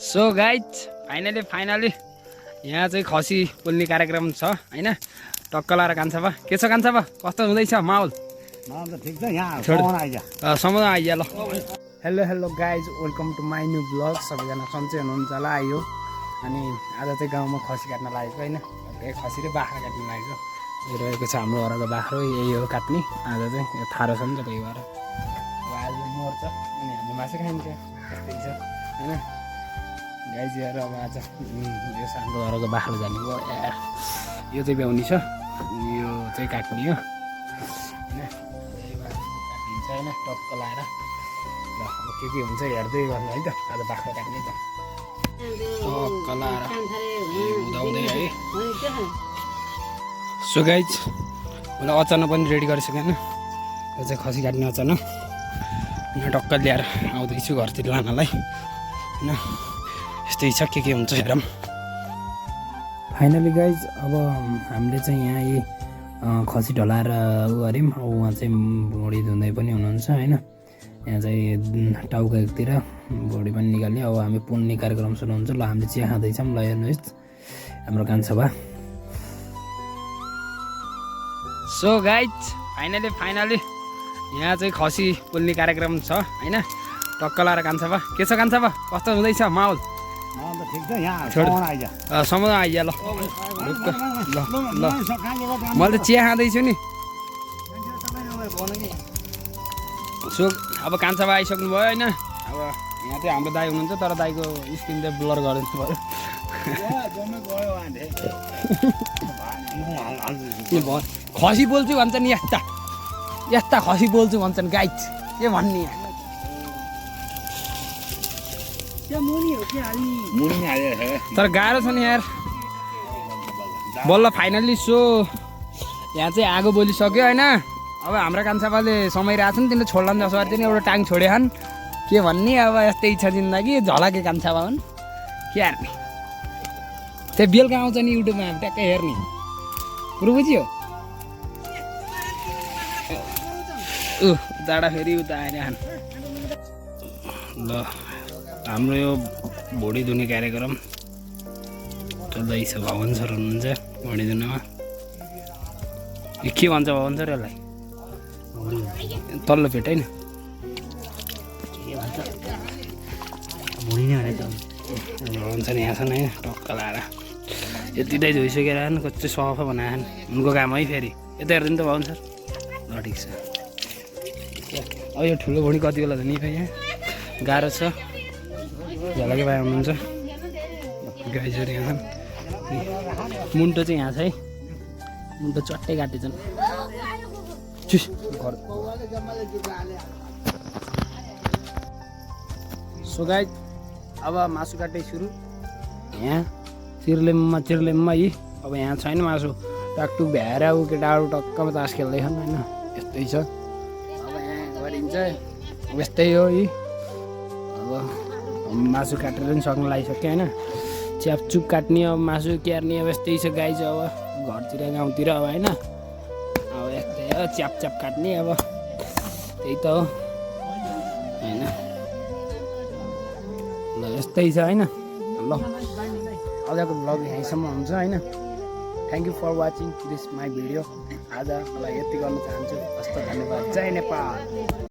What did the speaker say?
So guys finally यहाँ चाहिँ खसी पोल्ने कार्यक्रम छ हैन। टक्क लाएर कान्छा बा के छ कान्छा बा कस्तो हुँदैछ माहौल? ठीक छ यहाँ सम्म आइया ल। Hello guys welcome to my new blog. सबैजना सन्चै हुनुहुन्छ होला आइयो। अनि आज चाहिँ गाउँमा खसी काट्न लागेको हैन। खसी र बाख्रा काट्न लागेको रहेको छ हाम्रो घरको बाख्रो यही हो काट्ने। आज चाहिँ यो थारो छ नि त त्यही भएर आज मर्छ अनि हाम्रो मासु खाइन्छ त्यस्तै छ हैन। गाइज हेर अब आज यो हाम्रो घरको बाख्रो जाने भयो यार। यो चाहिँ ब्याउने छ यो चाहिँ काट्ने हो हैन। काटिन्छ हैन टक्क लाएर ल। अब के हुन्छ हेर्दै गर्नु है त। आज बाख्रो काट्ने त टक्क लाएर हुँदाहुँदै है। सो गाइज मलाई अचानक पनि रेडी गरिसकेन। यो चाहिँ खसी काट्ने अचानक यहाँ टक्क ल्याएर आउँदैछु घरतिर लानलाई हैन। यस्तै छ के हुन्छ हेरौँ। फाइनली गाइज अब हामीले चाहिँ यहाँ यही खसी ढलाएर उ गऱ्यौँ। अब उहाँ चाहिँ भुँडी धुँदै पनि हुनुहुन्छ होइन। यहाँ चाहिँ टाउकातिर भुँडी पनि निकाल्यो। अब हामी पुन्ने कार्यक्रम सुरु हुन्छ। ल हामीले चिया खाँदैछौँ। ल हेर्नुहोस् हाम्रो कान्छा बा। सो गाइज फाइनली यहाँ चाहिँ खसी पोल्ने कार्यक्रम छ होइन। टक्क लाएर कान्छा बा के छ कान्छा बा कस्तो हुँदैछ माहौल? ठीक छ यहाँ सम्म आइया ल। ल मैले त चिया खाँदैछु नि। सो अब कान्छा बा आइसक्नु भयो होइन। अब यहाँ चाहिँ हाम्रो दाई हुनुहुन्छ तर दाईको स्किन चाहिँ ब्लर गरिदिनु पऱ्यो। खसी बोल्छु भन्छन् यस्ता खसी बोल्छु भन्छन् गाइज के भन्ने। तर गाह्रो छ नि यार। बल्ल फाइनल्ली सो यहाँ चाहिँ आगो बोलिसक्यो होइन। अब हाम्रो कान्छाबाले समाइरहेको छ नि तिमीले छोड्ला नि जसो गरी चाहिँ एउटा टाङ छोडेछन् के भन्ने। अब यस्तै इच्छा जिन्दगी झलके कान्छाबा हुन् के हार्ने। त्यो बेलुका आउँछ नि युट्युबमा ट्याक्कै हेर्ने कुरो बुझ्यो। जाडा फेरि उता आएर ल हाम्रो यो भुँडी धुने कार्यक्रम चल्दैछ। भवन सर हुनुहुन्छ भुँडी धुनमा। यो के भन्छ भवन सर यसलाई? तल्लो पेट होइन भवन सर यहाँ छन् होइन। टक्क लाएर यतिकै धोइसकेर कति सफा बनाएछन् उनको काम है। फेरि यता हेरिदिनु त भवन सर। ल ठिक छ। अब यो ठुलो भुँडी कति बेला धुने यहाँ गाह्रो छ। झलके भाइ हुनुहुन्छ गाइजहरू यहाँ छन्। मुन्टो चाहिँ यहाँ छ है। मुन्टो चट्टै काटेछन्। सो गाइज अब मासु काट्दै सुरु। यहाँ चिर्लेममा यी अब यहाँ छैन मासु। टाकटुक भ्याएर ऊ केटाहरू टक्कमा तास खेल्दैछन् होइन। यस्तै छ अब यहाँ गरिन्छ यस्तै हो यी। अब मासु काटेर पनि सक्नु लागिसक्यो होइन। च्यापचुप काट्ने अब मासु क्यार्ने अब यस्तै छ गाइज। अब घरतिर गाउँतिर अब होइन अब यस्तै हो च्यापच्याप काट्ने अब त्यही त हो होइन। ल यस्तै छ होइन। ल आजको ब्लग यहीँसम्म हुन्छ होइन। Thank you for watching this my video. आज मलाई यति गर्न चाहन्छु। हस्त धन्यवाद। जय नेपाल।